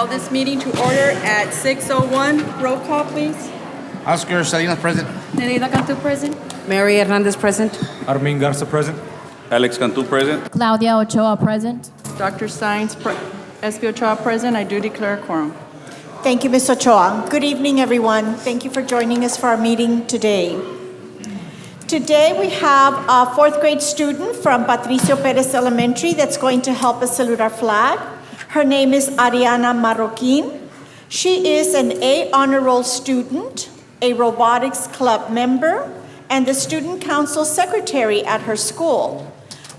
call this meeting to order at 6:01. Roll call, please. Oscar Salinas present. Nereida Cantu present. Mary Hernandez present. Armin Garza present. Alex Cantu present. Claudia Ochoa present. Dr. Science, S.P. Ochoa present. I do declare a quorum. Thank you, Ms. Ochoa. Good evening, everyone. Thank you for joining us for our meeting today. Today we have a fourth grade student from Patricio Perez Elementary that's going to help us salute our flag. Her name is Ariana Marroquin. She is an A Honor Roll student, a robotics club member, and the student council secretary at her school.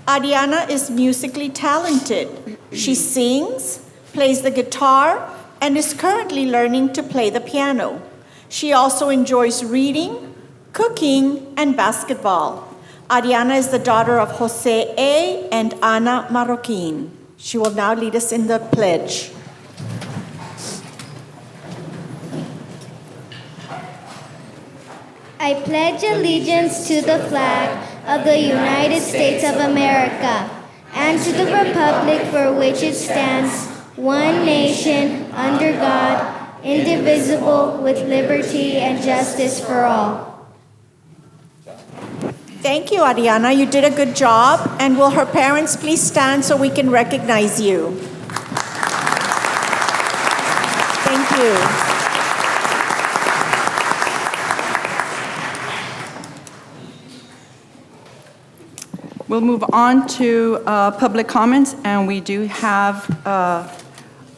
Ariana is musically talented. She sings, plays the guitar, and is currently learning to play the piano. She also enjoys reading, cooking, and basketball. Ariana is the daughter of Jose A. and Ana Marroquin. She will now lead us in the pledge. I pledge allegiance to the flag of the United States of America and to the republic for which it stands, one nation, under God, indivisible, with liberty and justice for all. Thank you, Ariana. You did a good job. And will her parents please stand so we can recognize you? Thank you. We'll move on to public comments, and we do have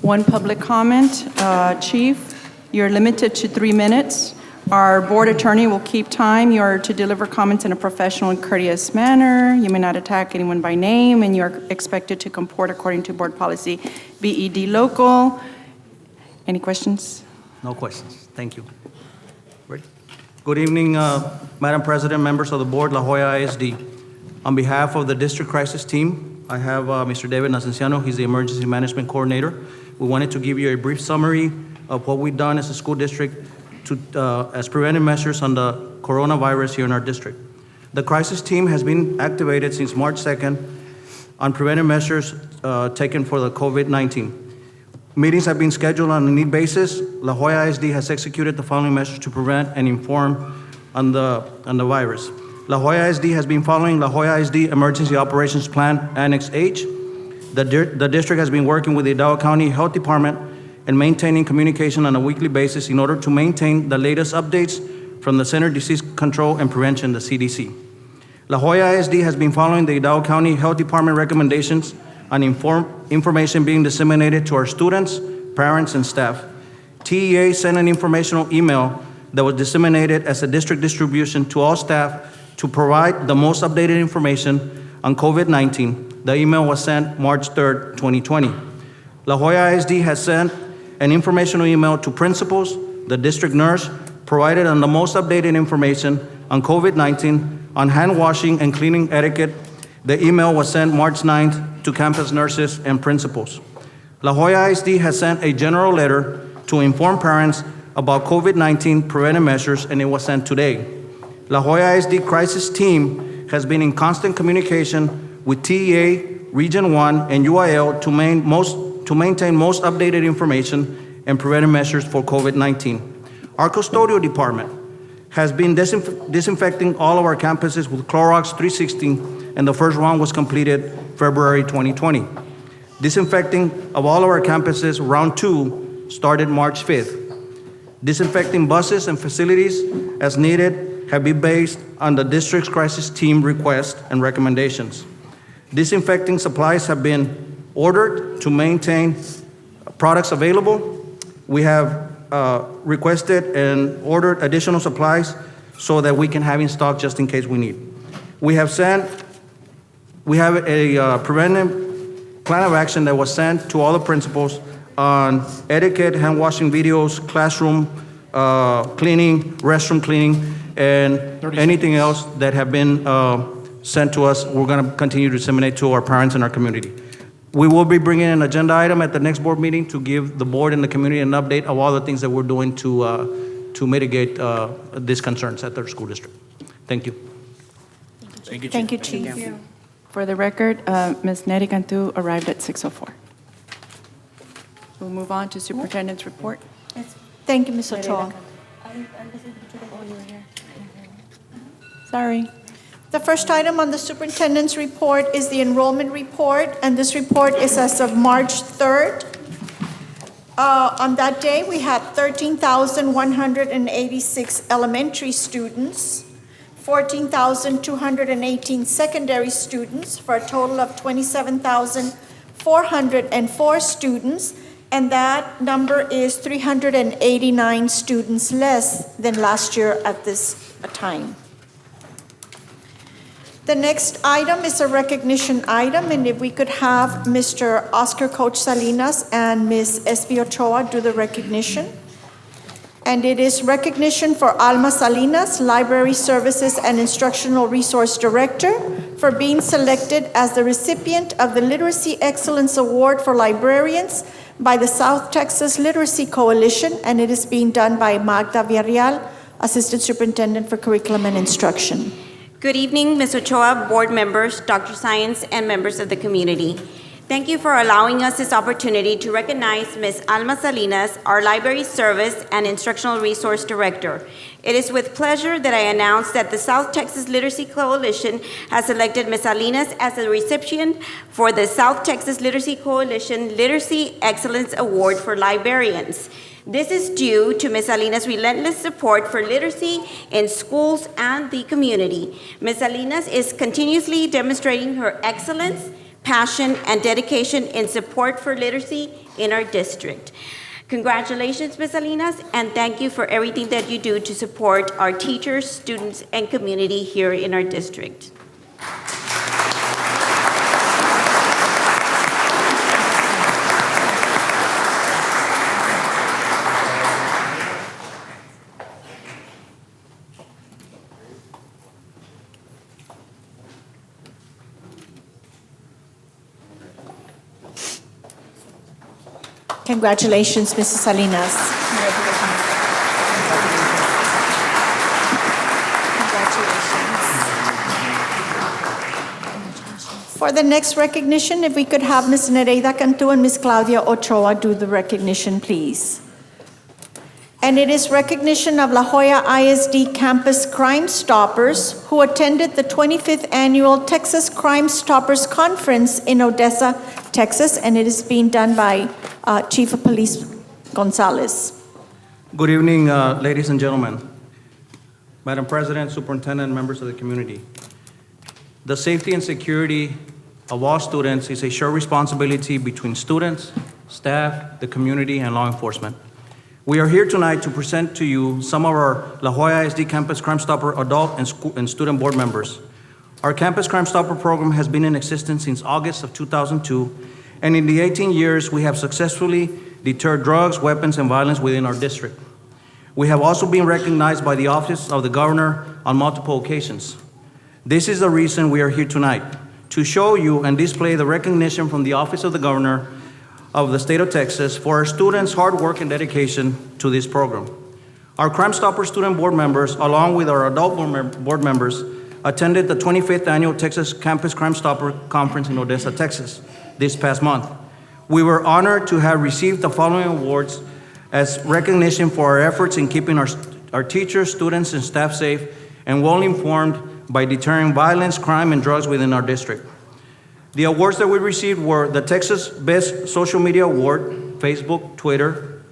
one public comment. Chief, you're limited to 3 minutes. Our board attorney will keep time. You are to deliver comments in a professional and courteous manner. You may not attack anyone by name, and you are expected to comport according to board policy BED local. Any questions? No questions. Thank you. Ready? Good evening, Madam President, members of the board, La Joya ISD. On behalf of the district crisis team, I have Mr. David Nacenciano. He's the emergency management coordinator. We wanted to give you a brief summary of what we've done as a school district as preventive measures on the coronavirus here in our district. The crisis team has been activated since March 2nd on preventive measures taken for the COVID-19. Meetings have been scheduled on a need basis. La Joya ISD has executed the following measures to prevent and inform on the virus. La Joya ISD has been following La Joya ISD Emergency Operations Plan Annex H. The district has been working with the Hidalgo County Health Department and maintaining communication on a weekly basis in order to maintain the latest updates from the Center for Disease Control and Prevention, the CDC. La Joya ISD has been following the Hidalgo County Health Department recommendations on information being disseminated to our students, parents, and staff. TEA sent an informational email that was disseminated as a district distribution to all staff to provide the most updated information on COVID-19. The email was sent March 3rd, 2020. La Joya ISD has sent an informational email to principals, the district nurse, provided on the most updated information on COVID-19, on hand washing and cleaning etiquette. The email was sent March 9th to campus nurses and principals. La Joya ISD has sent a general letter to inform parents about COVID-19 preventive measures, and it was sent today. La Joya ISD crisis team has been in constant communication with TEA, Region 1, and UIL to maintain most updated information and preventive measures for COVID-19. Our custodial department has been disinfecting all of our campuses with Clorox 360, and the first round was completed February 2020. Disinfecting of all of our campuses, round 2, started March 5th. Disinfecting buses and facilities as needed have been based on the district's crisis team requests and recommendations. Disinfecting supplies have been ordered to maintain products available. We have requested and ordered additional supplies so that we can have in stock just in case we need. We have a preventive plan of action that was sent to all the principals on etiquette, hand washing videos, classroom cleaning, restroom cleaning, and anything else that have been sent to us. We're going to continue to disseminate to our parents and our community. We will be bringing an agenda item at the next board meeting to give the board and the community an update of all the things that we're doing to mitigate these concerns at their school district. Thank you. Thank you, Chief. Thank you, Chief. For the record, Ms. Neri Cantu arrived at 6:04. We'll move on to Superintendent's Report. Thank you, Ms. Ochoa. Sorry. The first item on the superintendent's report is the enrollment report, and this report is as of March 3rd. On that day, we had 13,186 elementary students, 14,218 secondary students, for a total of 27,404 students, and that number is 389 students less than last year at this time. The next item is a recognition item, and if we could have Mr. Oscar Coach Salinas and Ms. Espi Ochoa do the recognition. And it is recognition for Alma Salinas, Library Services and Instructional Resource Director, for being selected as the recipient of the Literacy Excellence Award for Librarians by the South Texas Literacy Coalition, and it is being done by Magda Villarreal, Assistant Superintendent for Curriculum and Instruction. Good evening, Ms. Ochoa, board members, Dr. Science, and members of the community. Thank you for allowing us this opportunity to recognize Ms. Alma Salinas, our Library Service and Instructional Resource Director. It is with pleasure that I announce that the South Texas Literacy Coalition has selected Ms. Salinas as the recipient for the South Texas Literacy Coalition Literacy Excellence Award for Librarians. This is due to Ms. Salinas' relentless support for literacy in schools and the community. Ms. Salinas is continuously demonstrating her excellence, passion, and dedication in support for literacy in our district. Congratulations, Ms. Salinas, and thank you for everything that you do to support our teachers, students, and community here in our district. Congratulations, Mrs. Salinas. For the next recognition, if we could have Ms. Nereida Cantu and Ms. Claudia Ochoa do the recognition, please. And it is recognition of La Joya ISD Campus Crimestoppers who attended the 25th Annual Texas Crimestoppers Conference in Odessa, Texas, and it is being done by Chief of Police Gonzalez. Good evening, ladies and gentlemen. Madam President, Superintendent, members of the community. The safety and security of all students is a shared responsibility between students, staff, the community, and law enforcement. We are here tonight to present to you some of our La Joya ISD Campus Crimestopper adult and student board members. Our Campus Crimestopper program has been in existence since August of 2002, and in the 18 years, we have successfully deterred drugs, weapons, and violence within our district. We have also been recognized by the Office of the Governor on multiple occasions. This is the reason we are here tonight, to show you and display the recognition from the Office of the Governor of the state of Texas for our students' hard work and dedication to this program. Our Crimestopper student board members, along with our adult board members, attended the 25th Annual Texas Campus Crimestopper Conference in Odessa, Texas, this past month. We were honored to have received the following awards as recognition for our efforts in keeping our teachers, students, and staff safe and well-informed by deterring violence, crime, and drugs within our district. The awards that we received were the Texas Best Social Media Award, Facebook, Twitter,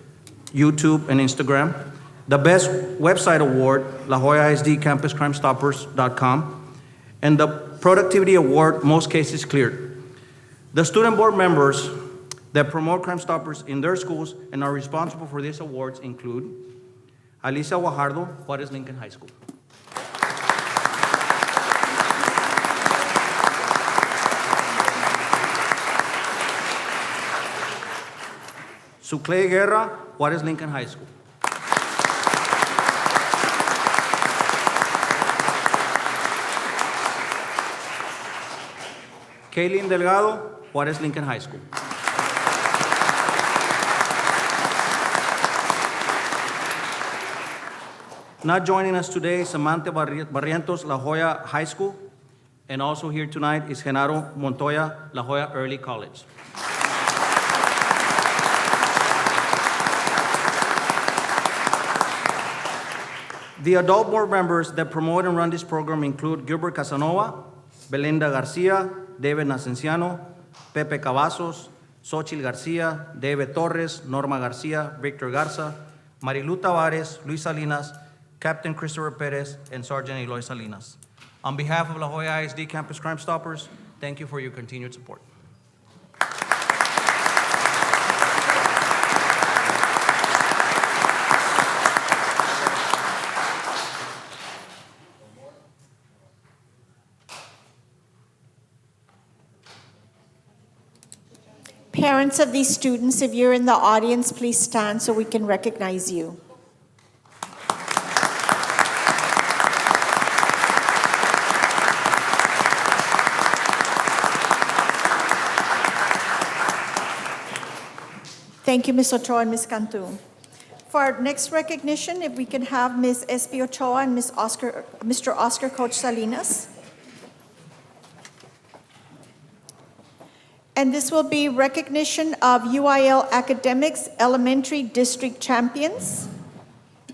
YouTube, and Instagram. The Best Website Award, La Joya ISD Campus Crimestoppers.com. And the Productivity Award, Most Cases Cleared. The student board members that promote Crimestoppers in their schools and are responsible for these awards include Alicia Guajardo, Juarez Lincoln High School. Suclay Guerra, Juarez Lincoln High School. Kaylin Delgado, Juarez Lincoln High School. Not joining us today is Samantha Barrientos, La Joya High School, and also here tonight is Genaro Montoya, La Joya Early College. The adult board members that promote and run this program include Gilbert Casanova, Belinda Garcia, David Nacenciano, Pepe Cavazos, Xochitl Garcia, David Torres, Norma Garcia, Victor Garza, Marilu Tavares, Luis Salinas, Captain Christopher Perez, and Sergeant Eloy Salinas. On behalf of La Joya ISD Campus Crimestoppers, thank you for your continued support. Parents of these students, if you're in the audience, please stand so we can recognize you. Thank you, Ms. Ochoa and Ms. Cantu. For our next recognition, if we can have Ms. S.P. Ochoa and Mr. Oscar Coach Salinas. And this will be recognition of UIL Academics Elementary District Champions.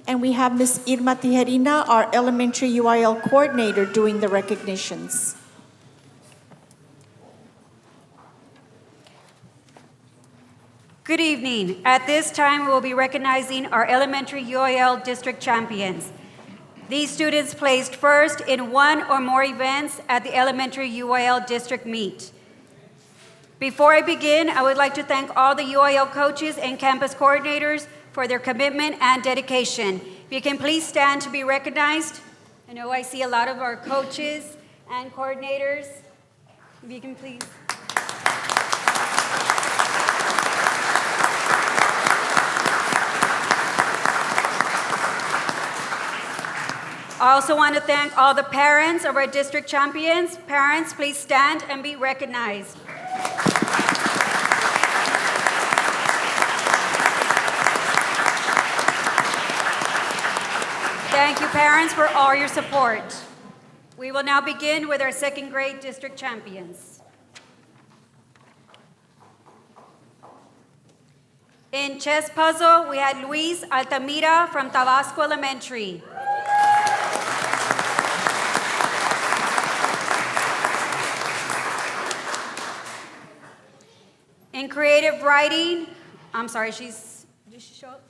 And we have Ms. Irma Tijerina, our Elementary UIL Coordinator, doing the recognitions. Good evening. At this time, we will be recognizing our elementary UIL district champions. These students placed first in one or more events at the elementary UIL district meet. Before I begin, I would like to thank all the UIL coaches and campus coordinators for their commitment and dedication. If you can please stand to be recognized. I know I see a lot of our coaches and coordinators. If you can please. I also want to thank all the parents of our district champions. Parents, please stand and be recognized. Thank you, parents, for all your support. We will now begin with our second grade district champions. In chess puzzle, we had Luis Altamira from Tabasco Elementary. In creative writing, I'm sorry, did she show up?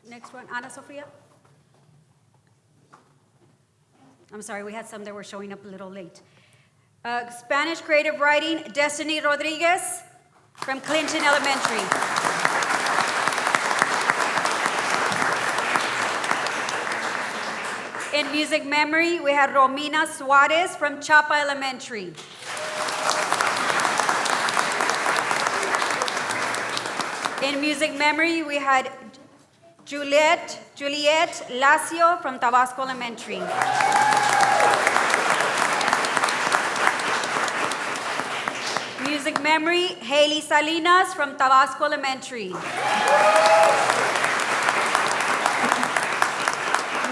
Next one, Ana Sofia. I'm sorry, we had some that were showing up a little late. Spanish creative writing, Destiny Rodriguez from Clinton Elementary. In music memory, we had Romina Suarez from Chapa Elementary. In music memory, we had Juliet Lacio from Tabasco Elementary. Music memory, Haley Salinas from Tabasco Elementary.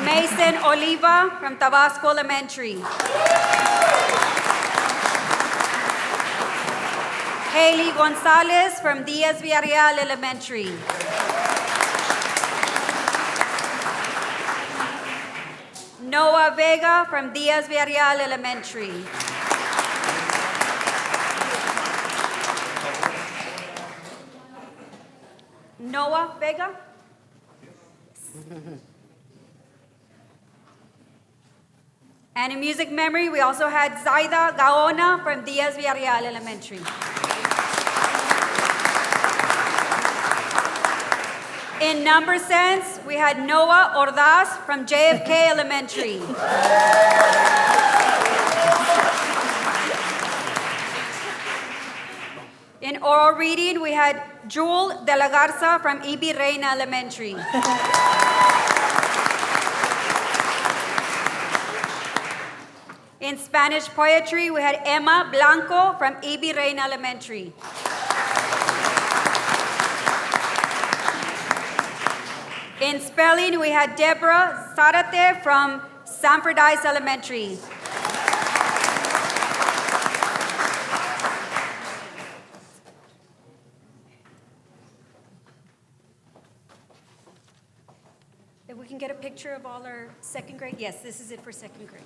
Mason Oliva from Tabasco Elementary. Haley Gonzalez from Diaz Villarreal Elementary. Noah Vega from Diaz Villarreal Elementary. Noah Vega? And in music memory, we also had Zaida Gaona from Diaz Villarreal Elementary. In number sense, we had Noah Ordaz from JFK Elementary. In oral reading, we had Jewel de la Garza from E.B. Reina Elementary. In Spanish poetry, we had Emma Blanco from E.B. Reina Elementary. In spelling, we had Deborah Zarate from Sanford Ice Elementary. If we can get a picture of all our second grade, yes, this is it for second grade.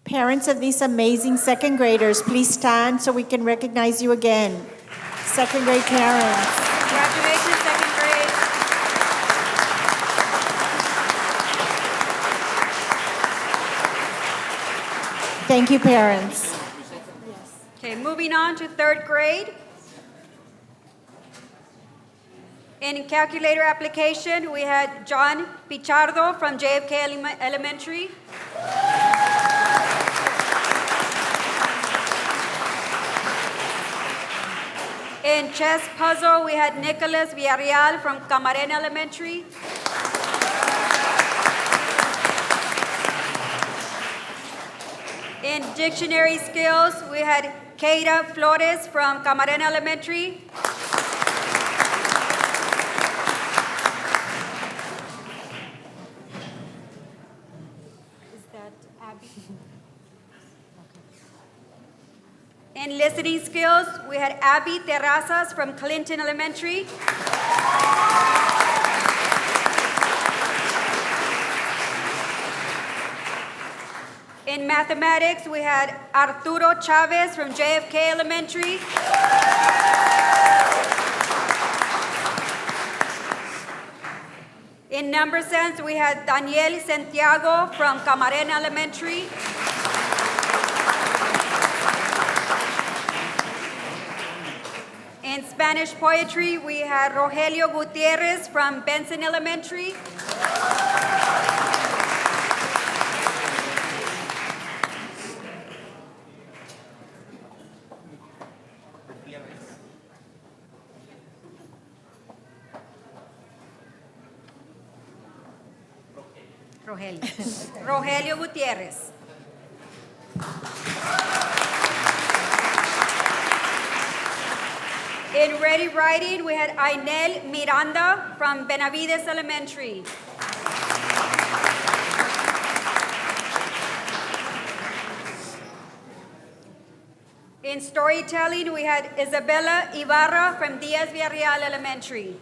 Parents of these amazing second graders, please stand so we can recognize you again. Second grade parents. Congratulations, second grade. Thank you, parents. Okay, moving on to third grade. In calculator application, we had John Pichardo from JFK Elementary. In chess puzzle, we had Nicholas Villarreal from Camarena Elementary. In dictionary skills, we had Keira Flores from Camarena Elementary. Is that Abby? In listening skills, we had Abby Terrazas from Clinton Elementary. In mathematics, we had Arturo Chavez from JFK Elementary. In number sense, we had Daniel Santiago from Camarena Elementary. In Spanish poetry, we had Rogelio Gutierrez from Benson Elementary. Rogelio Gutierrez. In ready writing, we had Ainel Miranda from Benavides Elementary. In storytelling, we had Isabella Ibarra from Diaz Villarreal Elementary.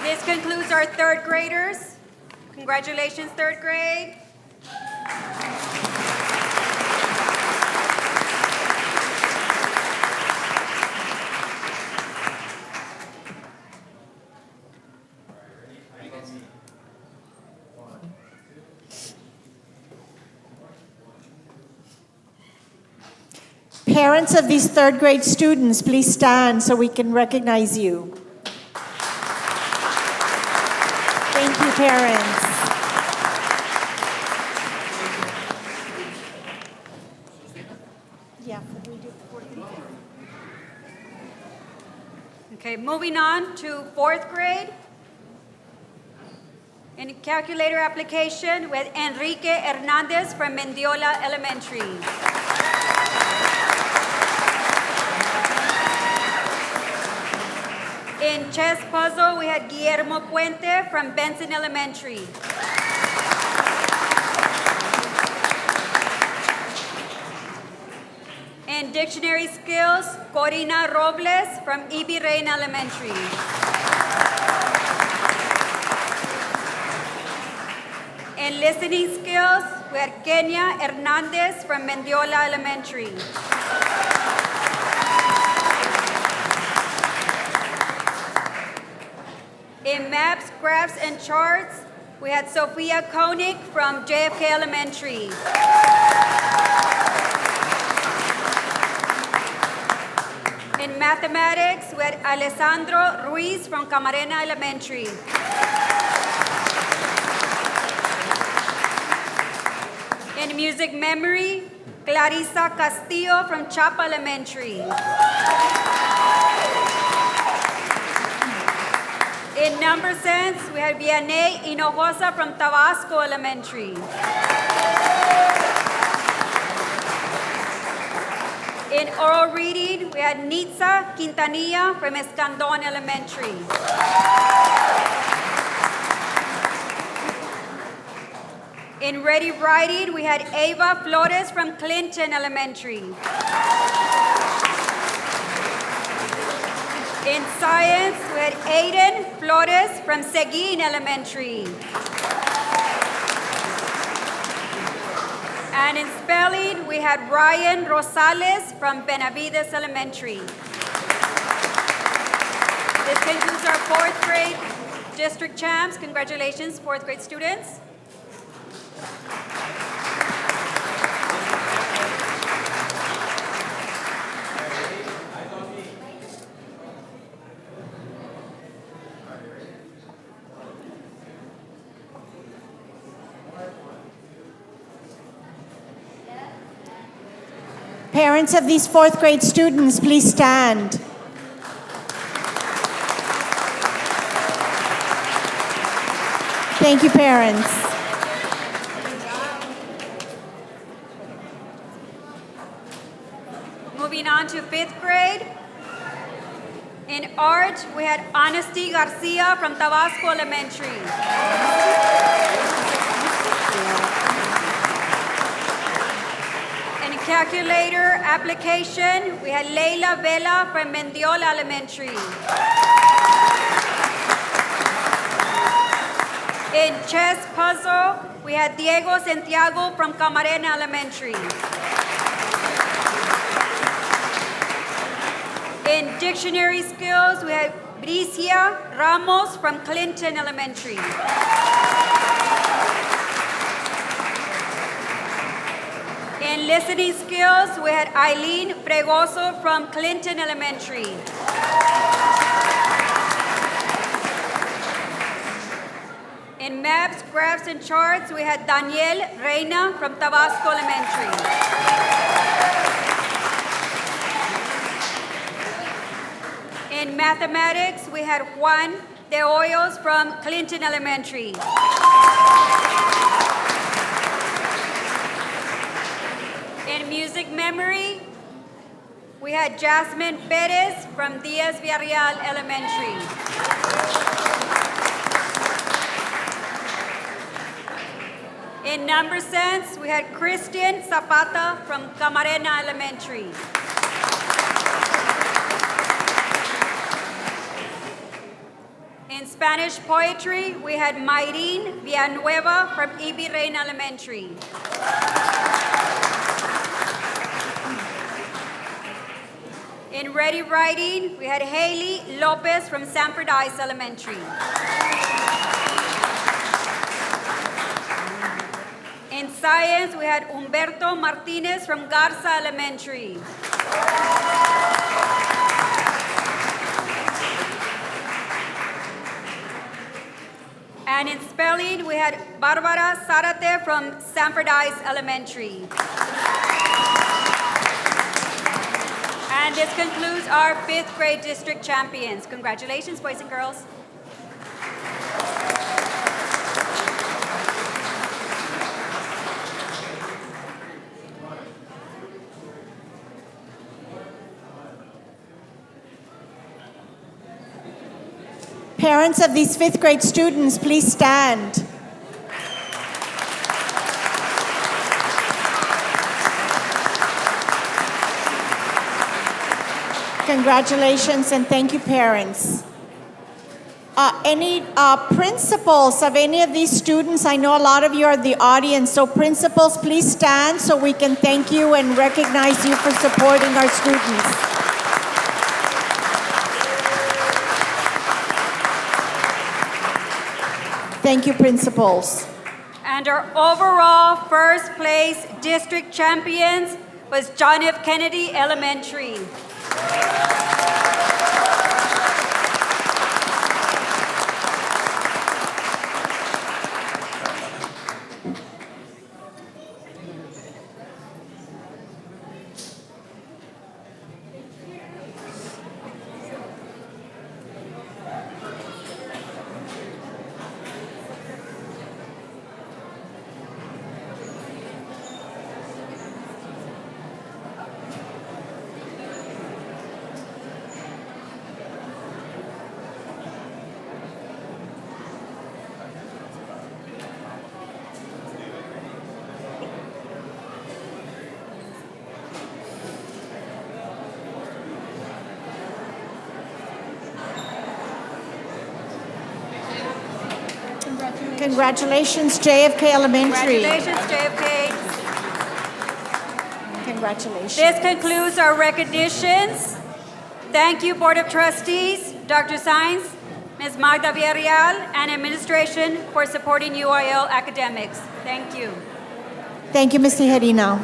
This concludes our third graders. Congratulations, third grade. Parents of these third grade students, please stand so we can recognize you. Thank you, parents. Yeah, we do fourth and fifth. Okay, moving on to fourth grade. In calculator application with Enrique Hernandez from Mendiola Elementary. In chess puzzle, we had Guillermo Puente from Benson Elementary. In dictionary skills, Corina Robles from E.B. Reina Elementary. In listening skills, we had Kenya Hernandez from Mendiola Elementary. In maps, graphs, and charts, we had Sophia Koenig from JFK Elementary. In mathematics, we had Alessandro Ruiz from Camarena Elementary. In In music memory, Clarissa Castillo from Chapa Elementary. In number sense, we have Vianney Hinojosa from Tabasco Elementary. In oral reading, we had Nitza Quintanilla from Escandon Elementary. In ready writing, we had Ava Flores from Clinton Elementary. In science, we had Aiden Flores from Seguin Elementary. And in spelling, we had Ryan Rosales from Benavides Elementary. This concludes our fourth grade district champs. Congratulations, fourth grade students. Parents of these fourth grade students, please stand. Thank you, parents. Moving on to fifth grade. In art, we had Honesty Garcia from Tabasco Elementary. In calculator application, we had Leila Vela from Mendiola Elementary. In chess puzzle, we had Diego Santiago from Camarena Elementary. In dictionary skills, we had Bricia Ramos from Clinton Elementary. In listening skills, we had Eileen Fregoso from Clinton Elementary. In maps, graphs, and charts, we had Daniel Reina from Tabasco Elementary. In mathematics, we had Juan De Hoyos from Clinton Elementary. In music memory, we had Jasmine Perez from Diaz Villarreal Elementary. In number sense, we had Christian Zapata from Camarena Elementary. In Spanish poetry, we had Mayrin Villanueva from Ibi Reina Elementary. In ready writing, we had Haley Lopez from Sanford Ice Elementary. In science, we had Humberto Martinez from Garza Elementary. And in spelling, we had Barbara Zarate from Sanford Ice Elementary. And this concludes our fifth grade district champions. Congratulations, boys and girls. Parents of these fifth grade students, please stand. Congratulations and thank you, parents. Any principals of any of these students? I know a lot of you are in the audience, so principals, please stand so we can thank you and recognize you for supporting our students. Thank you, principals. And our overall first place district champions was John F. Kennedy Elementary. Congratulations, JFK Elementary. Congratulations, JFK. Congratulations. This concludes our recognitions. Thank you, Board of Trustees, Dr. Sainz, Ms. Magda Villarreal, and administration for supporting UIL academics. Thank you. Thank you, Ms. Tijerina.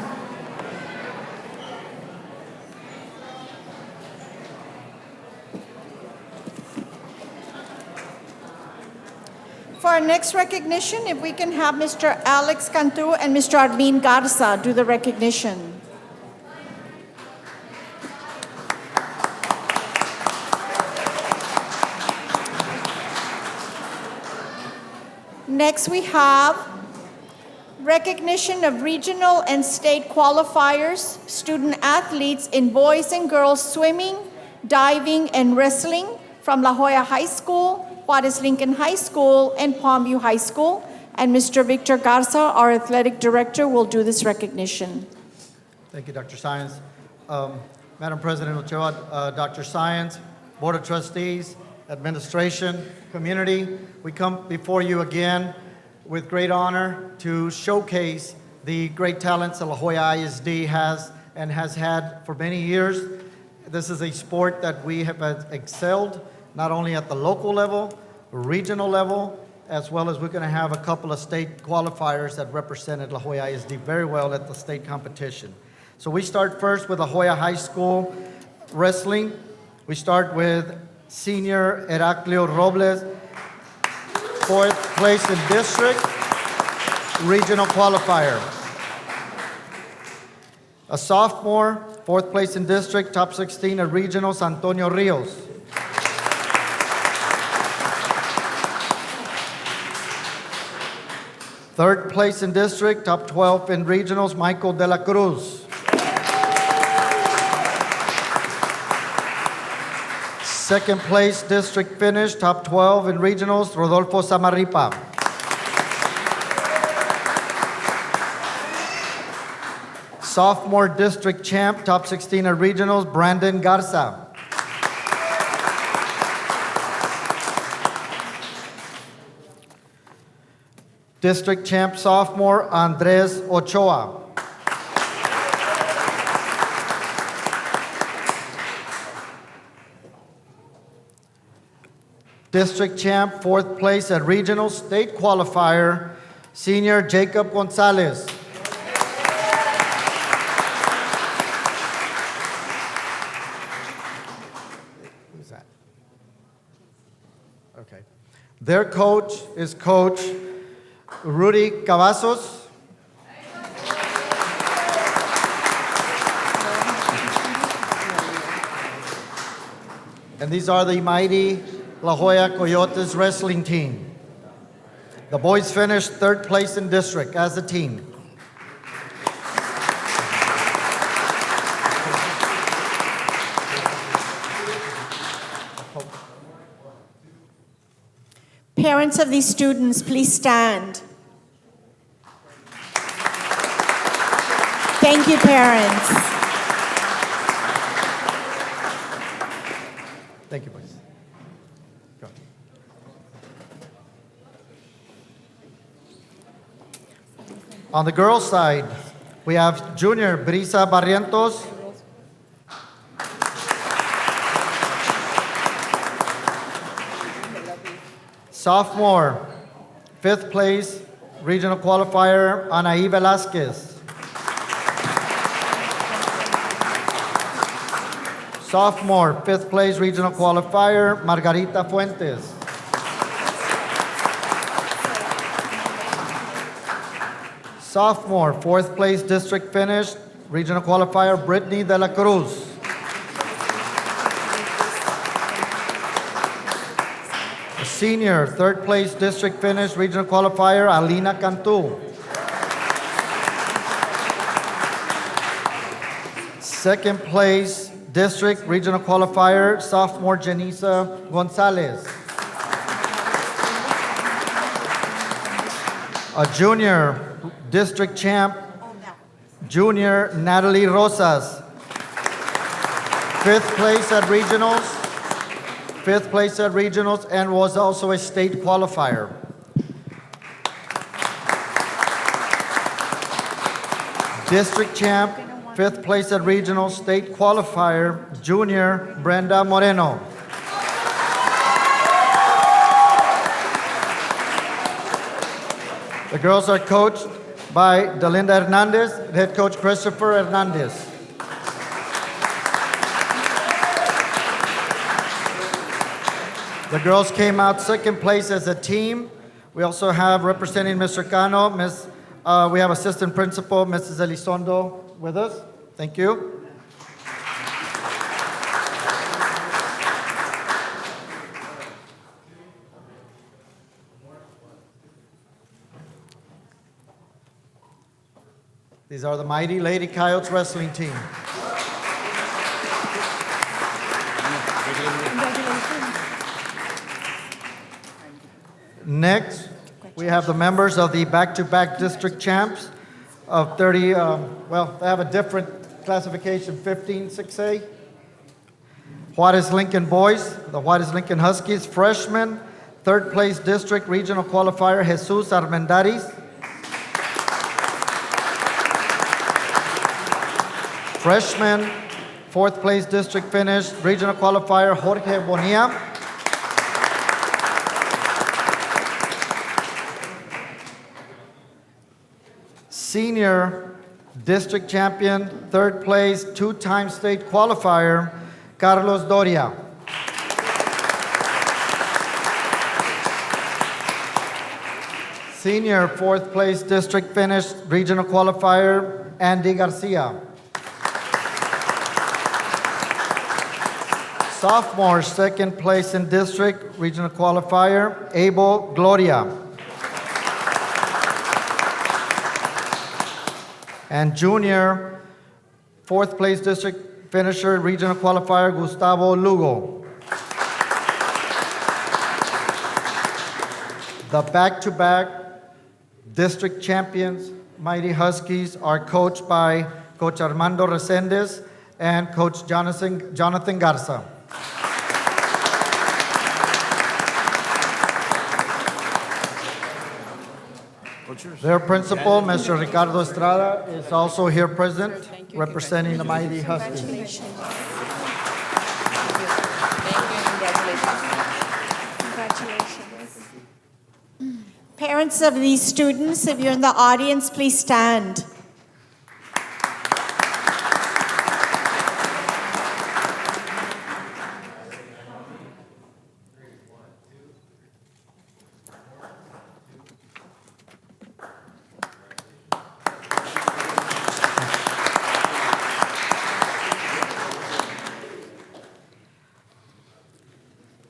For our next recognition, if we can have Mr. Alex Cantu and Mr. Armin Garza do the recognition. Next, we have recognition of regional and state qualifiers, student athletes in boys and girls swimming, diving, and wrestling from La Joya High School, Juarez Lincoln High School, and Palmview High School. And Mr. Victor Garza, our athletic director, will do this recognition. Thank you, Dr. Science. Madam President Ochoa, Dr. Science, Board of Trustees, Administration, community, we come before you again with great honor to showcase the great talents that La Joya ISD has and has had for many years. This is a sport that we have excelled, not only at the local level, regional level, as well as we're going to have a couple of state qualifiers that represented La Joya ISD very well at the state competition. So we start first with La Joya High School wrestling. We start with senior Heraclio Robles, 4th place in district, regional qualifier. A sophomore, 4th place in district, top 16 at regionals, Antonio Rios. Third place in district, top 12 in regionals, Michael De La Cruz. Second place district finish, top 12 in regionals, Rodolfo Samarripa. Sophomore district champ, top 16 at regionals, Brandon Garza. District champ sophomore, Andres Ochoa. District champ, 4th place at regional state qualifier, senior Jacob Gonzalez. Who's that? Okay. Their coach is Coach Rudy Cavazos. And these are the mighty La Joya Coyotes wrestling team. The boys finished 3rd place in district as a team. Parents of these students, please stand. Thank you, parents. Thank you, boys. Go. On the girls' side, we have junior Brisa Barrientos. Sophomore, 5th place, regional qualifier, Anaí Velasquez. Sophomore, 5th place, regional qualifier, Margarita Fuentes. Sophomore, 4th place, district finish, regional qualifier, Brittany De La Cruz. Senior, 3rd place, district finish, regional qualifier, Alina Cantu. Second place, district regional qualifier, sophomore Janisa Gonzalez. A junior district champ, junior Natalie Rosas. 5th place at regionals. 5th place at regionals and was also a state qualifier. District champ, 5th place at regional state qualifier, junior Brenda Moreno. The girls are coached by Delinda Hernandez, head coach Christopher Hernandez. The girls came out 2nd place as a team. We also have representing Mr. Cano, we have assistant principal, Mrs. Elizondo, with us. Thank you. These are the Mighty Lady Coyotes wrestling team. Next, we have the members of the back-to-back district champs of 30, well, they have a different classification, 15, 6A. Juarez Lincoln Boys, the Juarez Lincoln Huskies, freshmen, 3rd place district regional qualifier, Jesus Armendariz. Freshman, 4th place district finish, regional qualifier, Jorge Bonilla. Senior district champion, 3rd place, 2-time state qualifier, Carlos Doria. Senior 4th place district finish, regional qualifier, Andy Garcia. Sophomore 2nd place in district, regional qualifier, Abel Gloria. And junior 4th place district finisher, regional qualifier, Gustavo Lugo. The back-to-back district champions, Mighty Huskies, are coached by Coach Armando Resendez and Coach Jonathan Garza. Their principal, Mr. Ricardo Estrada, is also here present, representing the Mighty Huskies. Parents of these students, if you're in the audience, please stand.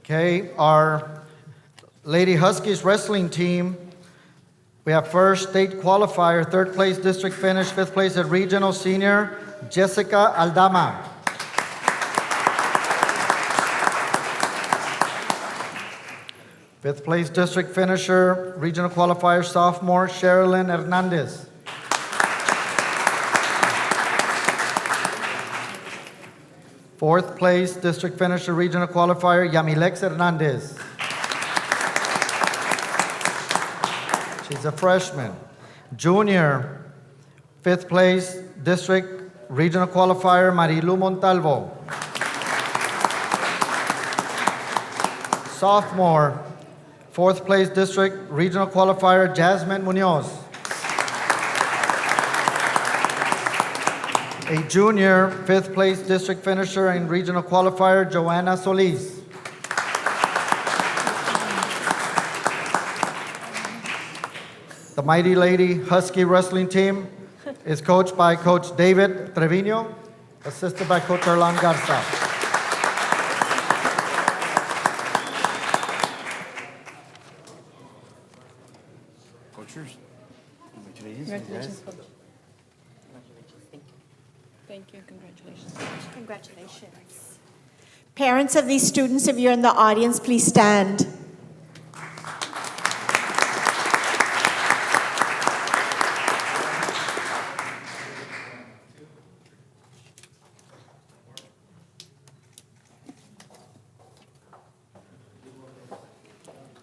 Okay, our Lady Huskies wrestling team, we have 1st state qualifier, 3rd place district finish, 5th place at regional senior, Jessica Aldama. Fifth place district finisher, regional qualifier, sophomore, Sherilyn Hernandez. Fourth place district finisher, regional qualifier, Yamilex Hernandez. She's a freshman. Junior, fifth place district regional qualifier, Marilu Montalvo. Sophomore, fourth place district regional qualifier, Jasmine Munoz. A junior, fifth place district finisher and regional qualifier, Joanna Solis. The Mighty Lady Husky wrestling team is coached by Coach David Trevino, assisted by Coach Erlan Garza. Coachers, Congratulations. Thank you. Congratulations. Congratulations. Parents of these students, if you're in the audience, please stand.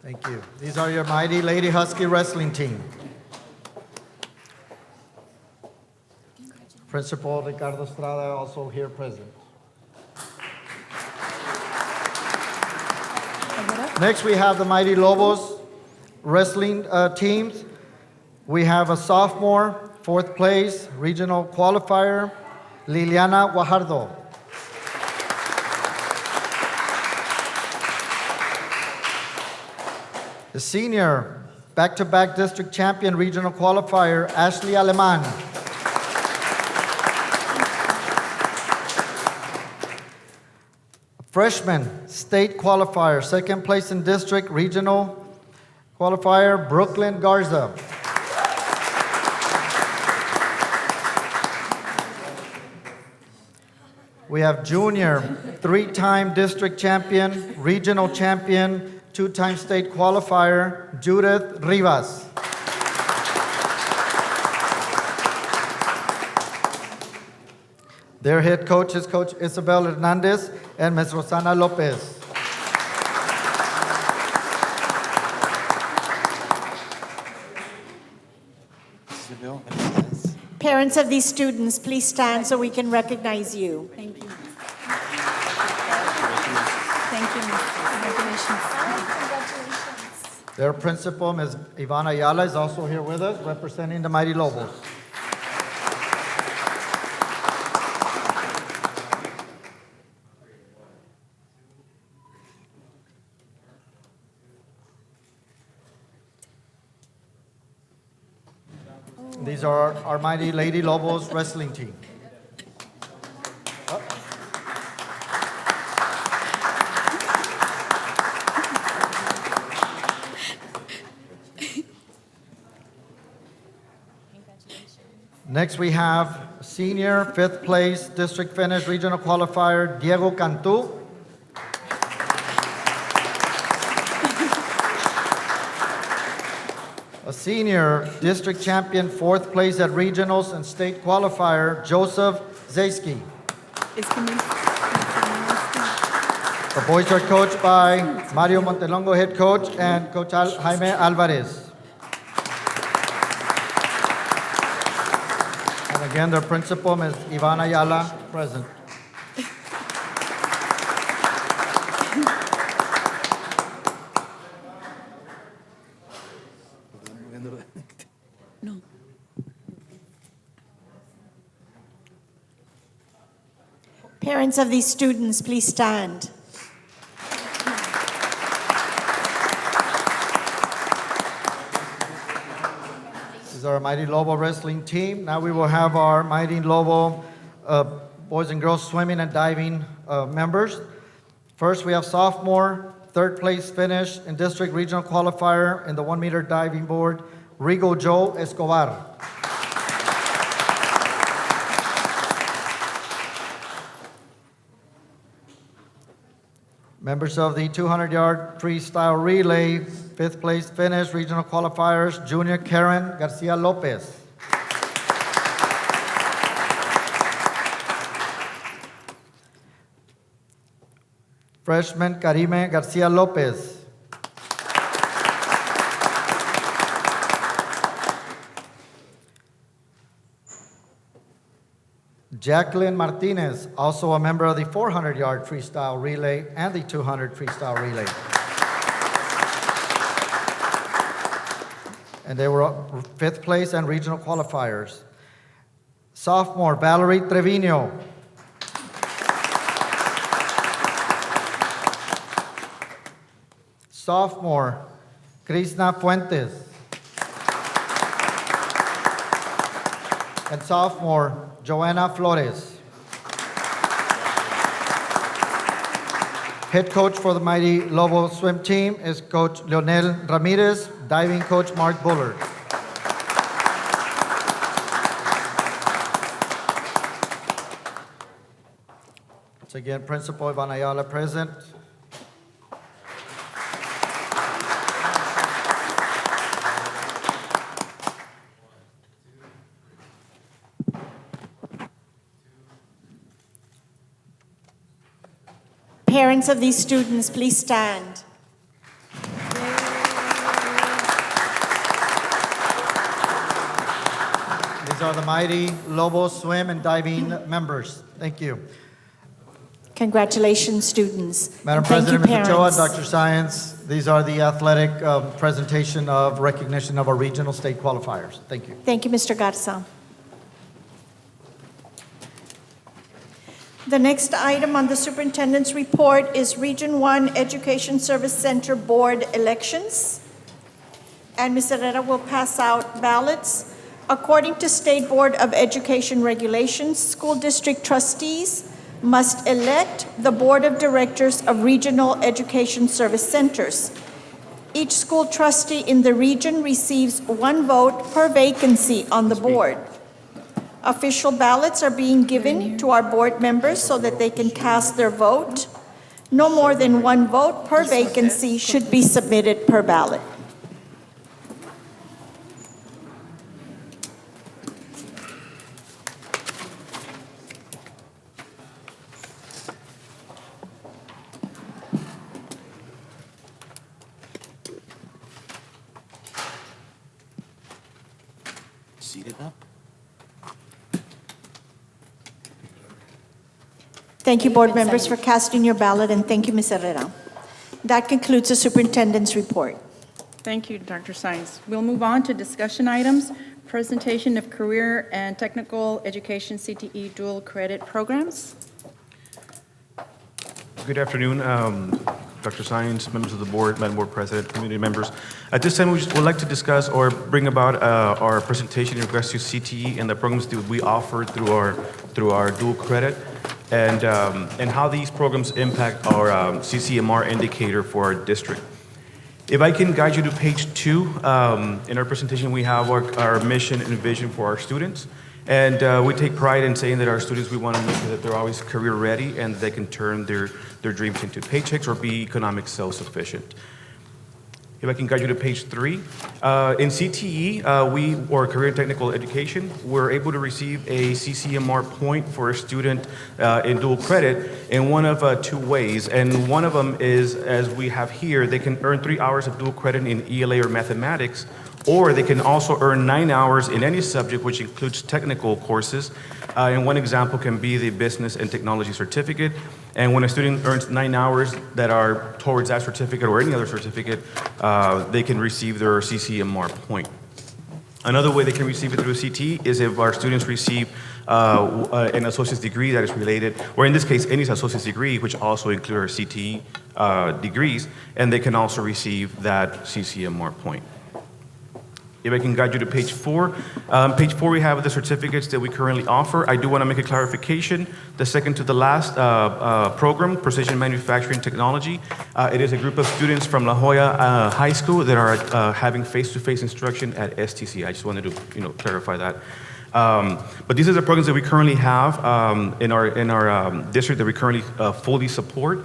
Thank you. These are your Mighty Lady Husky wrestling team. Principal Ricardo Estrada, also here present. Next, we have the Mighty Lobos wrestling teams. We have a sophomore, 4th place, regional qualifier, Liliana Guajardo. The senior, back-to-back district champion, regional qualifier, Ashley Aleman. Freshman, state qualifier, 2nd place in district, regional qualifier, Brooklyn Garza. We have junior, 3-time district champion, regional champion, 2-time state qualifier, Judith Rivas. Their head coach is Coach Isabel Hernandez and Ms. Rosana Lopez. Isabel. Parents of these students, please stand so we can recognize you. Thank you. Thank you. Congratulations. Their principal, Ms. Ivana Ayala, is also here with us, representing the Mighty Lobos. These are our Mighty Lady Lobos wrestling team. Next, we have senior, 5th place, district finish, regional qualifier, Diego Cantu. A senior, district champion, 4th place at regionals and state qualifier, Joseph Zayski. The boys are coached by Mario Montelongo, head coach, and Coach Jaime Alvarez. And again, their principal, Ms. Ivana Ayala, present. No. Parents of these students, please stand. This is our Mighty Lobo wrestling team. Now we will have our Mighty Lobo boys and girls swimming and diving members. First, we have sophomore, 3rd place finish in district regional qualifier in the 1-meter diving board, Rigo Joe Escobar. Members of the 200-yard freestyle relay, 5th place finish, regional qualifiers, junior Karen Garcia Lopez. Freshman Karime Garcia Lopez. Jacqueline Martinez, also a member of the 400-yard freestyle relay and the 200 freestyle relay. And they were 5th place and regional qualifiers. Sophomore, Valerie Trevino. Sophomore, Krishna Fuentes. And sophomore, Joanna Flores. Head coach for the Mighty Lobo swim team is Coach Leonel Ramirez, diving coach Mark Bullard. Once again, Principal Ivana Ayala present. Parents of these students, please stand. These are the mighty Lobos swim and diving members. Thank you. Congratulations, students. Madam And thank you, President, Mr. Choa, parents. Dr. Science, these are the athletic presentation of recognition of our regional state qualifiers. Thank you. Thank you, Mr. Garza. The next item on the superintendent's report is Region 1 Education Service Center Board elections. And Ms. Herrera will pass out ballots. According to State Board of Education regulations, school district trustees must elect the Board of Directors of Regional Education Service Centers. Each school trustee in the region receives 1 vote per vacancy on the board. Official ballots are being given to our board members so that they can cast their vote. No more than 1 vote per vacancy should be submitted per ballot. Seated up. Thank you, board members, for casting your ballot, and thank you, Ms. Herrera. That concludes the superintendent's report. Thank you, Dr. Science. We'll move on to discussion items, presentation of career and technical education CTE dual credit programs. Good afternoon, Dr. Science, members of the board, Madam Board President, community members. At this time, we would like to discuss or bring about our presentation in regards to CTE and the programs that we offer through our dual credit, and how these programs impact our CCMR indicator for our district. If I can guide you to page 2, in our presentation we have our mission and vision for our students. And we take pride in saying that our students, we want to make sure that they're always career ready and they can turn their dreams into paychecks or be economic self-sufficient. If I can guide you to page 3. In CTE, or Career and Technical Education, we're able to receive a CCMR point for a student in dual credit in one of 2 ways. And one of them is, as we have here, they can earn 3 hours of dual credit in ELA or mathematics, or they can also earn 9 hours in any subject, which includes technical courses. And one example can be the Business and Technology Certificate. And when a student earns 9 hours that are towards that certificate or any other certificate, they can receive their CCMR point. Another way they can receive it through CTE is if our students receive an associate's degree that is related, or in this case, any associate's degree, which also include our CTE degrees, and they can also receive that CCMR point. If I can guide you to page 4. Page 4, we have the certificates that we currently offer. I do want to make a clarification. The second to the last program, Precision Manufacturing Technology, it is a group of students from La Joya High School that are having face-to-face instruction at STC. I just wanted to clarify that. But these are the programs that we currently have in our district that we currently fully support.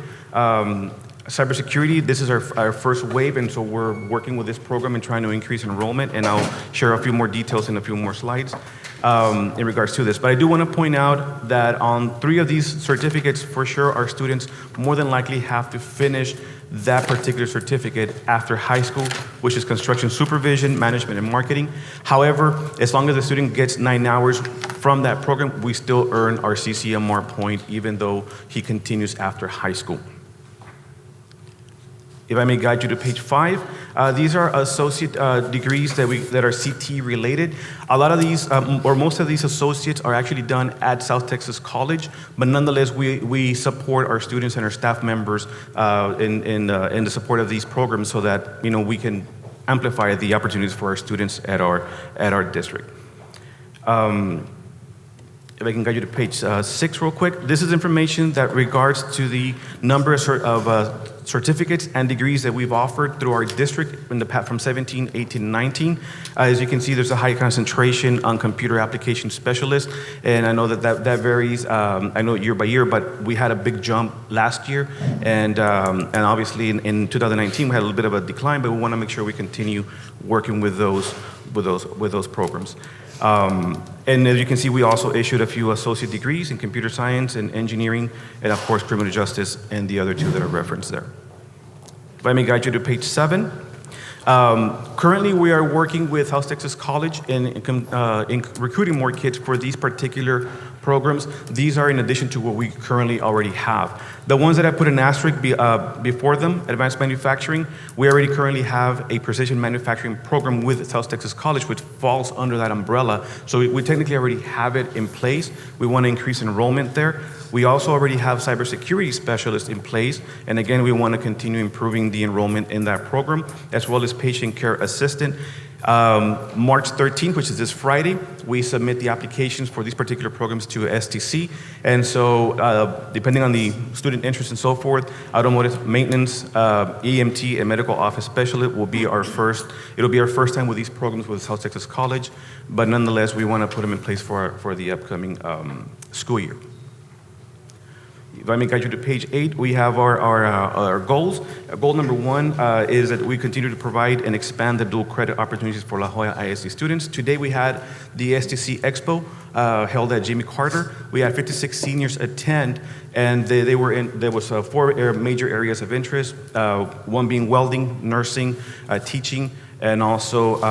Cybersecurity, this is our first wave, and so we're working with this program and trying to increase enrollment, and I'll share a few more details in a few more slides in regards to this. But I do want to point out that on 3 of these certificates, for sure, our students more than likely have to finish that particular certificate after high school, which is construction supervision, management, and marketing. However, as long as the student gets 9 hours from that program, we still earn our CCMR point, even though he continues after high school. If I may guide you to page 5, these are associate degrees that are CT related. A lot of these, or most of these associates are actually done at South Texas College, but nonetheless, we support our students and our staff members in the support of these programs so that we can amplify the opportunities for our students at our district. If I can guide you to page 6 real quick. This is information that regards to the number of certificates and degrees that we've offered through our district in the past from 17, 18, 19. As you can see, there's a high concentration on computer application specialists, and I know that varies, I know year by year, but we had a big jump last year, and obviously in 2019 we had a little bit of a decline, but we want to make sure we continue working with those programs. And as you can see, we also issued a few associate degrees in computer science and engineering, and of course, criminal justice, and the other 2 that are referenced there. If I may guide you to page 7. Currently, we are working with South Texas College in recruiting more kids for these particular programs. These are in addition to what we currently already have. The ones that I put an asterisk before them, advanced manufacturing, we already currently have a precision manufacturing program with South Texas College, which falls under that umbrella. So we technically already have it in place. We want to increase enrollment there. We also already have cybersecurity specialists in place, and again, we want to continue improving the enrollment in that program, as well as patient care assistant. March 13th, which is this Friday, we submit the applications for these particular programs to STC, and so depending on the student interest and so forth, automotive maintenance, EMT, and medical office specialist will be our first. It'll be our first time with these programs with South Texas College, but nonetheless, we want to put them in place for the upcoming school year. If I may guide you to page 8, we have our goals. Goal number 1 is that we continue to provide and expand the dual credit opportunities for La Joya ISD students. Today we had the STC Expo held at Jimmy Carter. We had 56 seniors attend, and there was 4 major areas of interest, one being welding, nursing, teaching, and also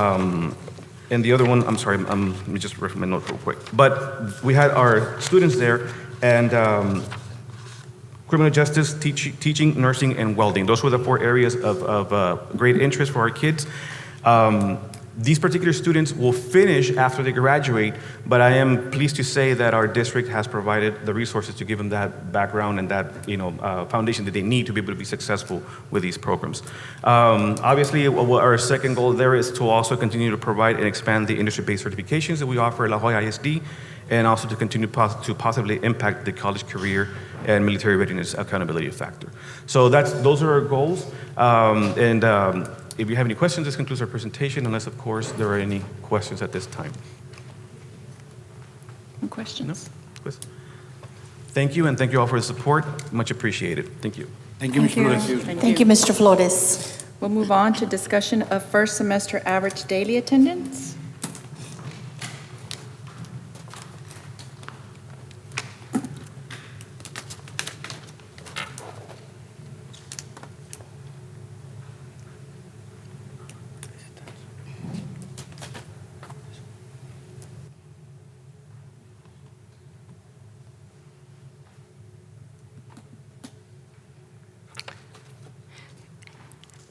and the other one, I'm sorry, let me just refer my notes real quick. But we had our students there, and criminal justice, teaching, nursing, and welding. Those were the 4 areas of great interest for our kids. These particular students will finish after they graduate, but I am pleased to say that our district has provided the resources to give them that background and that foundation that they need to be able to be successful with these programs. Obviously, our second goal there is to also continue to provide and expand the industry-based certifications that we offer at La Joya ISD, and also to continue to positively impact the college career and military readiness accountability factor. So those are our goals. If you have any questions, this concludes our presentation, unless, of course, there are any questions at this time. Any questions? No? Thank you, and thank you all for the support. Much appreciated. Thank you. Thank you, Mr. Flores. Thank you, Mr. Flores. We'll move on to discussion of first semester average daily attendance.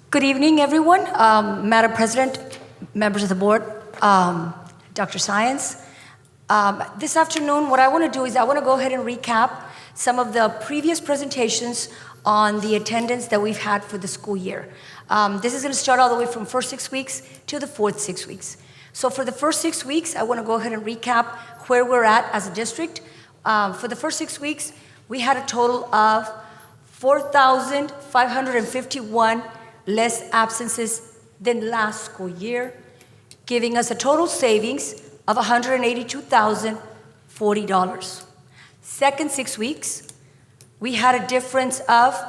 Good evening, everyone. Madam President, members of the board, Dr. Science. This afternoon, what I want to do is I want to go ahead and recap some of the previous presentations on the attendance that we've had for the school year. This is going to start all the way from first 6 weeks to the fourth 6 weeks. So for the first 6 weeks, I want to go ahead and recap where we're at as a district. For the first 6 weeks, we had a total of 4,551 less absences than last school year, giving us a total savings of $182,040. Second 6 weeks, we had a difference of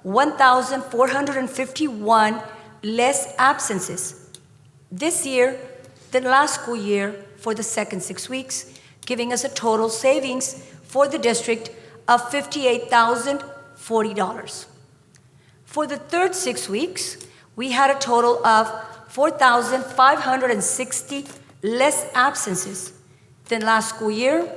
1,451 less absences this year than last school year for the second 6 weeks, giving us a total savings for the district of $58,040. For the third 6 weeks, we had a total of 4,560 less absences than last school year,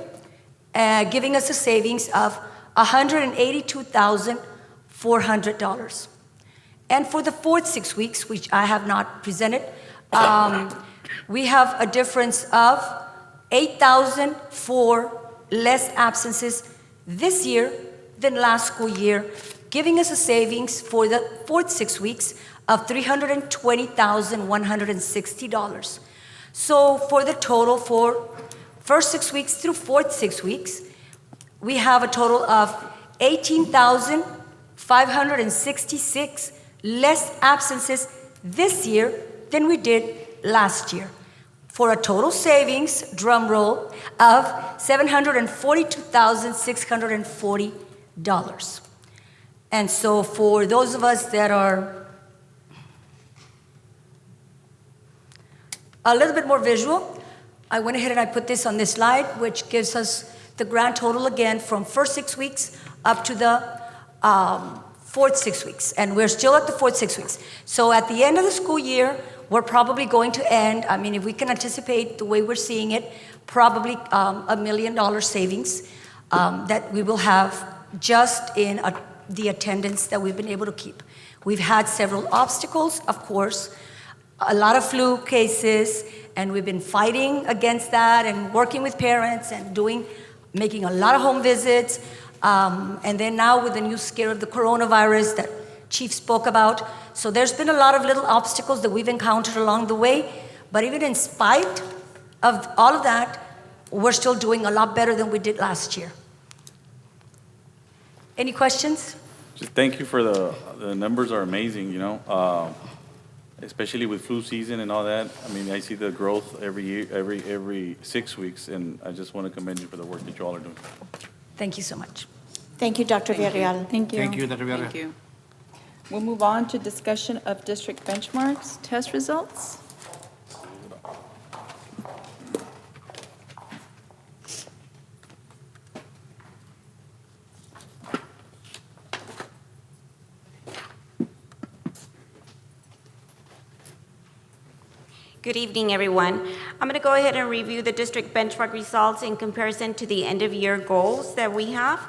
giving us a savings of $182,400. And for the fourth 6 weeks, which I have not presented, we have a difference of 8,004 less absences this year than last school year, giving us a savings for the fourth 6 weeks of $320,160. So for the total for first 6 weeks through fourth 6 weeks, we have a total of 18,566 less absences this year than we did last year, for a total savings, drum roll, of $742,640. And so for those of us that are a little bit more visual, I went ahead and I put this on this slide, which gives us the grand total again from first 6 weeks up to the fourth 6 weeks. And we're still at the fourth 6 weeks. So at the end of the school year, we're probably going to end, I mean, if we can anticipate the way we're seeing it, probably $1 million savings that we will have just in the attendance that we've been able to keep. We've had several obstacles, of course, a lot of flu cases, and we've been fighting against that and working with parents and making a lot of home visits. And then now with the new scare of the coronavirus that Chief spoke about. So there's been a lot of little obstacles that we've encountered along the way. But even in spite of all of that, we're still doing a lot better than we did last year. Any questions? Just thank you for the numbers are amazing, you know, especially with flu season and all that. I mean, I see the growth every year, every 6 weeks, and I just want to commend you for the work that you all are doing. Thank you so much. Thank you, Dr. Villarreal. Thank you. Thank you, Dr. Villarreal. Thank you. We'll move on to discussion of district benchmarks, test results. Good evening, everyone. I'm going to go ahead and review the district benchmark results in comparison to the end-of-year goals that we have.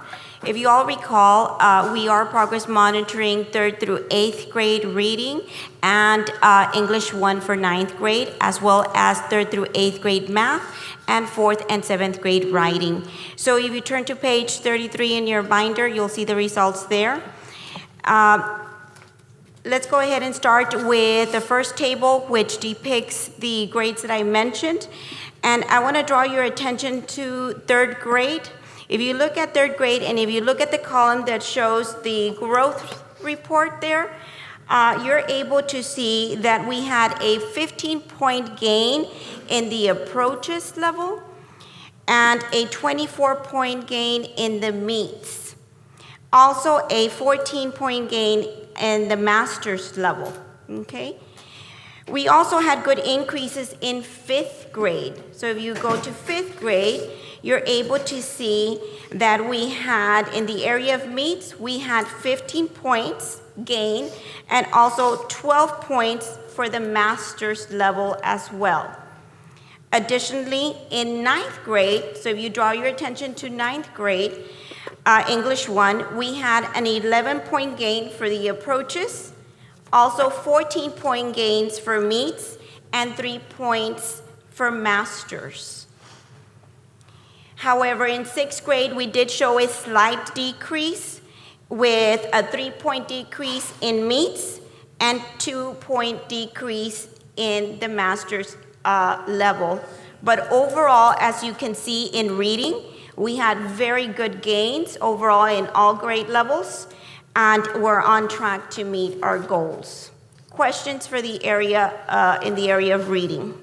If you all recall, we are progress monitoring 3rd through 8th grade reading and English 1 for 9th grade, as well as 3rd through 8th grade math and 4th and 7th grade writing. So if you turn to page 33 in your binder, you'll see the results there. Let's go ahead and start with the first table, which depicts the grades that I mentioned. And I want to draw your attention to 3rd grade. If you look at 3rd grade, and if you look at the column that shows the growth report there, you're able to see that we had a 15-point gain in the approaches level and a 24-point gain in the meets. Also a 14-point gain in the master's level, okay? We also had good increases in 5th grade. So if you go to 5th grade, you're able to see that we had, in the area of meets, we had 15 points gain and also 12 points for the master's level as well. Additionally, in 9th grade, so if you draw your attention to 9th grade, English 1, we had an 11-point gain for the approaches, also 14-point gains for meets, and 3 points for masters. However, in 6th grade, we did show a slight decrease with a 3-point decrease in meets and 2-point decrease in the master's level. But overall, as you can see in reading, we had very good gains overall in all grade levels, and we're on track to meet our goals. Questions for the area, in the area of reading?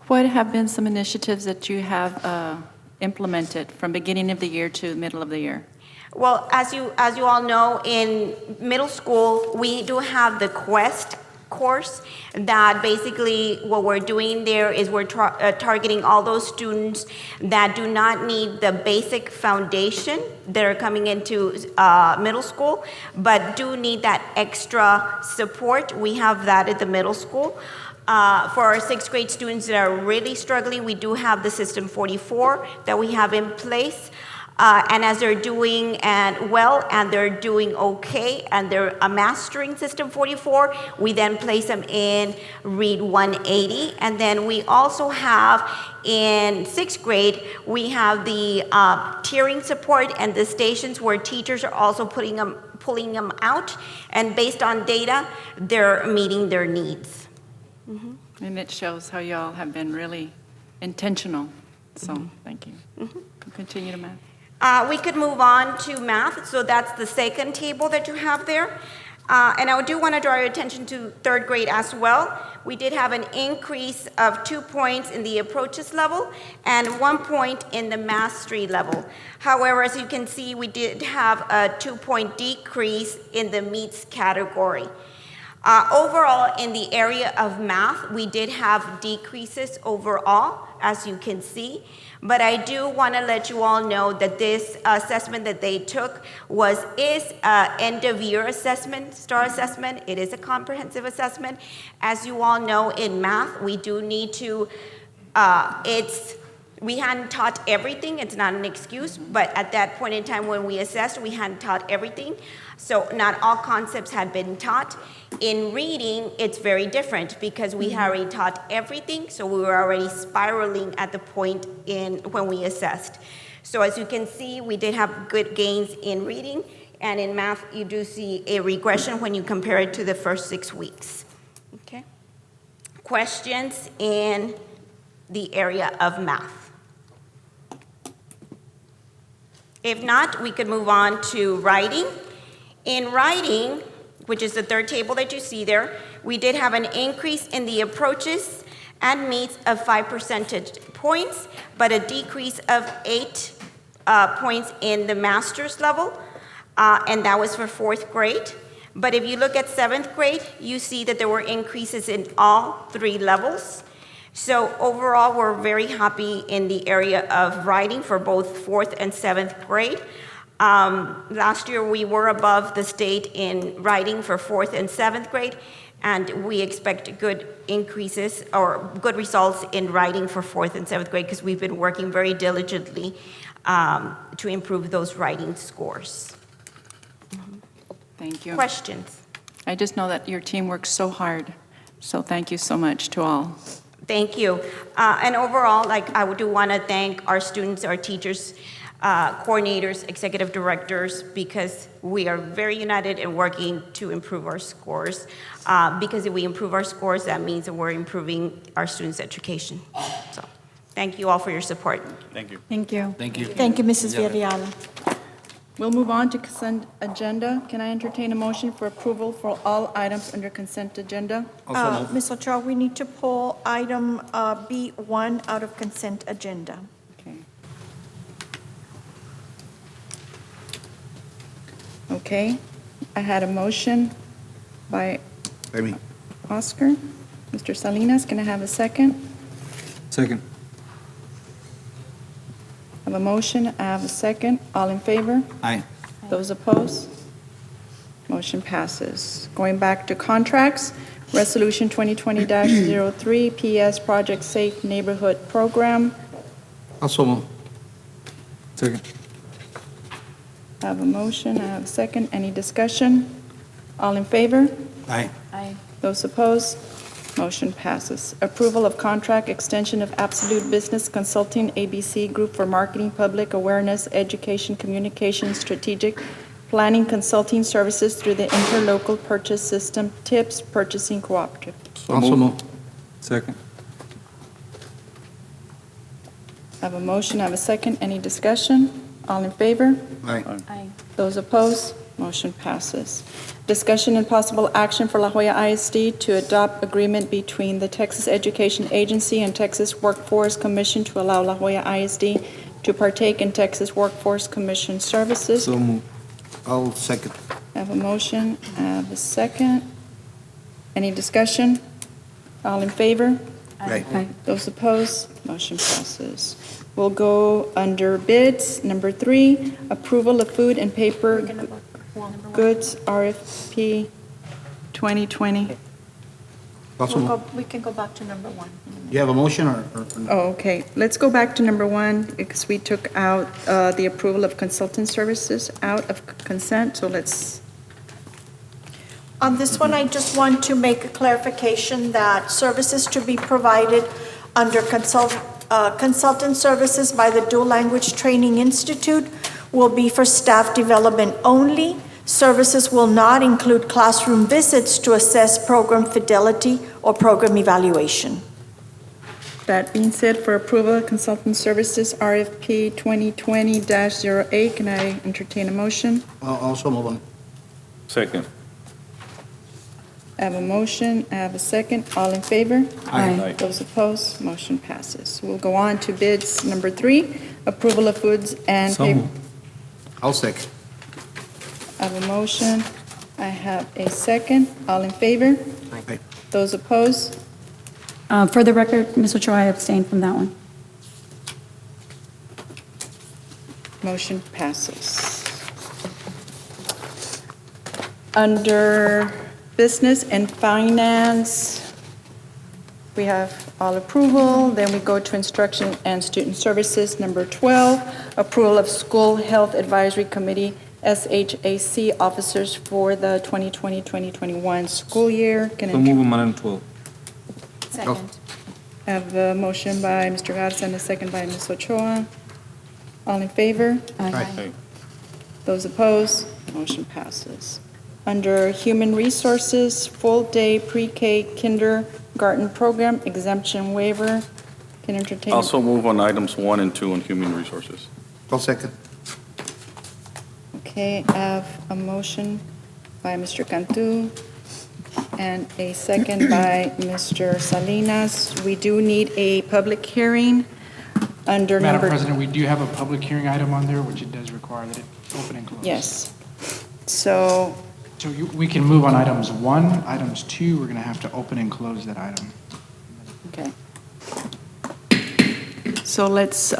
What have been some initiatives that you have implemented from beginning of the year to middle of the year? Well, as you all know, in middle school, we do have the Quest course that basically what we're doing there is we're targeting all those students that do not need the basic foundation that are coming into middle school, but do need that extra support. We have that at the middle school. For our 6th grade students that are really struggling, we do have the System 44 that we have in place. And as they're doing well and they're doing okay and they're mastering System 44, we then place them in Read 180. And then we also have in 6th grade, we have the tiering support and the stations where teachers are also pulling them out. And based on data, they're meeting their needs. Mm-hmm. And it shows how y'all have been really intentional. So thank you. Mm-hmm. Continue to math. We could move on to math. So that's the second table that you have there. And I do want to draw your attention to 3rd grade as well. We did have an increase of 2 points in the approaches level and 1 point in the mastery level. However, as you can see, we did have a 2-point decrease in the meets category. Overall, in the area of math, we did have decreases overall, as you can see. But I do want to let you all know that this assessment that they took is end-of-year assessment, STAR assessment. It is a comprehensive assessment. As you all know, in math, we do need to, we hadn't taught everything. It's not an excuse, but at that point in time when we assessed, we hadn't taught everything. So not all concepts had been taught. In reading, it's very different because we had already taught everything, so we were already spiraling at the point when we assessed. So as you can see, we did have good gains in reading, and in math, you do see a regression when you compare it to the first 6 weeks. Okay. Questions in the area of math? If not, we could move on to writing. In writing, which is the third table that you see there, we did have an increase in the approaches and meets of 5 percentage points, but a decrease of 8 points in the master's level, and that was for 4th grade. But if you look at 7th grade, you see that there were increases in all 3 levels. So overall, we're very happy in the area of writing for both 4th and 7th grade. Last year, we were above the state in writing for 4th and 7th grade, and we expect good increases or good results in writing for 4th and 7th grade because we've been working very diligently to improve those writing scores. Thank you. Questions? I just know that your team works so hard, so thank you so much to all. Thank you. And overall, I do want to thank our students, our teachers, coordinators, executive directors, because we are very united in working to improve our scores. Because if we improve our scores, that means that we're improving our students' education. So, thank you all for your support. Thank you. Thank you. Thank you. Thank you, Mrs. Villarreal. We'll move on to consent agenda. Can I entertain a motion for approval for all items under consent agenda? Ms. Ochoa, we need to pull item B1 out of consent agenda. Okay. Okay, I had a motion by Amy. Oscar. Mr. Salinas, can I have a second? Second. I have a motion, I have a second. All in favor? Aye. Those opposed? Motion passes. Going back to contracts, Resolution 2020-03, PS Project Safe Neighborhood Program. Also move. Second. I have a motion, I have a second. Any discussion? All in favor? Aye. Those opposed? Motion passes. Approval of contract extension of Absolute Business Consulting ABC Group for Marketing, Public Awareness, Education, Communication, Strategic Planning Consulting Services through the Interlocal Purchase System TIPS Purchasing Cooperative. Also move. Second. I have a motion, I have a second. Any discussion? All in favor? Aye. Those opposed? Motion passes. Discussion and possible action for La Joya ISD to adopt agreement between the Texas Education Agency and Texas Workforce Commission to allow La Joya ISD to partake in Texas Workforce Commission services. So move. I'll second. I have a motion, I have a second. Any discussion? All in favor? Aye. Those opposed? Motion passes. We'll go under bids. Number 3, approval of food and paper goods RFP 2020. Also move. We can go back to number 1. You have a motion or? Oh, okay. Let's go back to number 1 because we took out the approval of consultant services out of consent. So let's, On this one, I just want to make a clarification that services to be provided under consultant services by the Dual Language Training Institute will be for staff development only. Services will not include classroom visits to assess program fidelity or program evaluation. that being said, for approval of consultant services RFP 2020-08, can I entertain a motion? Also move on. Second. I have a motion, I have a second. All in favor? Aye. Those opposed, motion passes. We'll go on to bids number 3, approval of foods and So paper. move. I'll second. I have a motion, I have a second. All in favor? Aye. Those opposed? For the record, Ms. Ochoa, I abstain from that one. Motion passes. Under Business and Finance, we have all approval. Then we go to Instruction and Student Services, number 12, approval of School Health Advisory Committee, SHAC officers for the 2020-2021 school year. Can I So move on item 12. Second. have a motion by Mr. Garza and a second by Ms. Ochoa? All in favor? Aye. Those opposed? Motion passes. Under Human Resources, full-day pre-K kindergarten program exemption waiver. Can entertain. Also move on items 1 and 2 on human resources. I'll second. Okay, I have a motion by Mr. Cantu and a second by Mr. Salinas. We do need a public hearing under Madam number. President, we do have a public hearing item on there, which it does require that it open and close. Yes. So, We can move on items 1, items 2, we're going to have to open and close that item. okay. So let's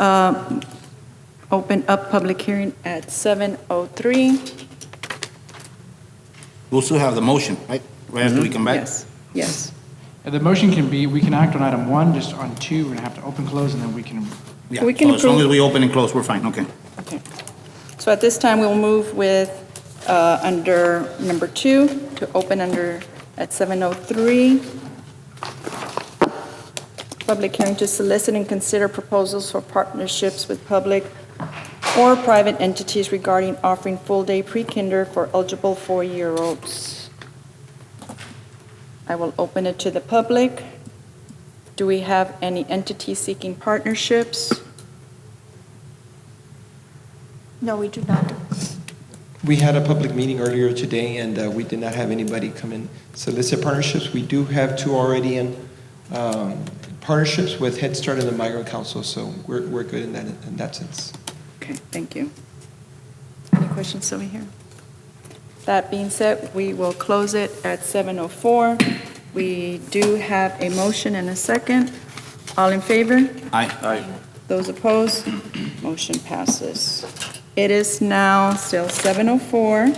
open up public hearing at 7:03. We'll still have the motion, right? Right after we come back? Yes, yes. The motion can be, we can act on item 1, just on 2, we're going to have to open, close, and then we can, Yeah, We can so as long approve- as we open and close, we're fine, okay. Okay. So at this time, we'll move with, under number 2, to open under, at 7:03. Public hearing to solicit and consider proposals for partnerships with public or private entities regarding offering full-day pre-kinder for eligible 4-year-olds. I will open it to the public. Do we have any entities seeking partnerships? No, we do not. We had a public meeting earlier today, and we did not have anybody come and solicit partnerships. We do have 2 already in partnerships with Head Start and the Migrant Council, so we're good in that sense. Okay, thank you. Any questions over here? That being said, we will close it at 7:04. We do have a motion and a second. All in favor? Aye. Aye. Those opposed? Motion passes. It is now still 7:04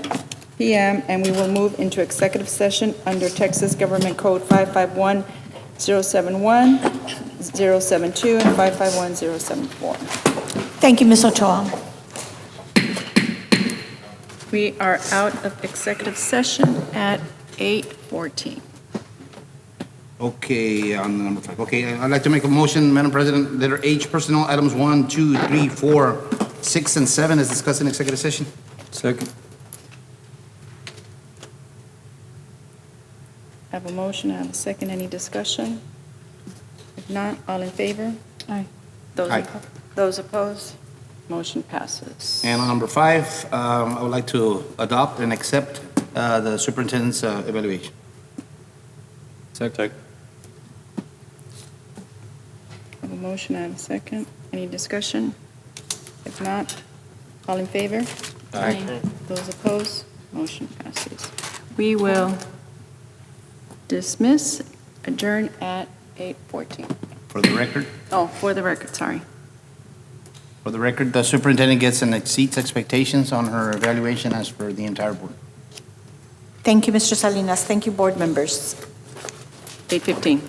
PM, and we will move into executive session under Texas Government Code 551-071, 072, and 551-074. Thank you, Ms. Ochoa. We are out of executive session at 8:14. Okay, on number 5. Okay, I'd like to make a motion, Madam President, letter H, personnel items 1, 2, 3, 4, 6, and 7 is discussed in executive session. Second. I have a motion, I have a second. Any discussion? If not, all in favor? Aye. Aye. Those opposed? Motion passes. And on number 5, I would like to adopt and accept the superintendent's evaluation. Second. I have a motion, I have a second. Any discussion? If not, all in favor? Aye. Those opposed? Motion passes. We will dismiss, adjourn at 8:14. For the record, Oh, for the record, sorry. the superintendent gets and exceeds expectations on her evaluation as per the entire board. Thank you, Mr. Salinas. Thank you, board members. 8:15.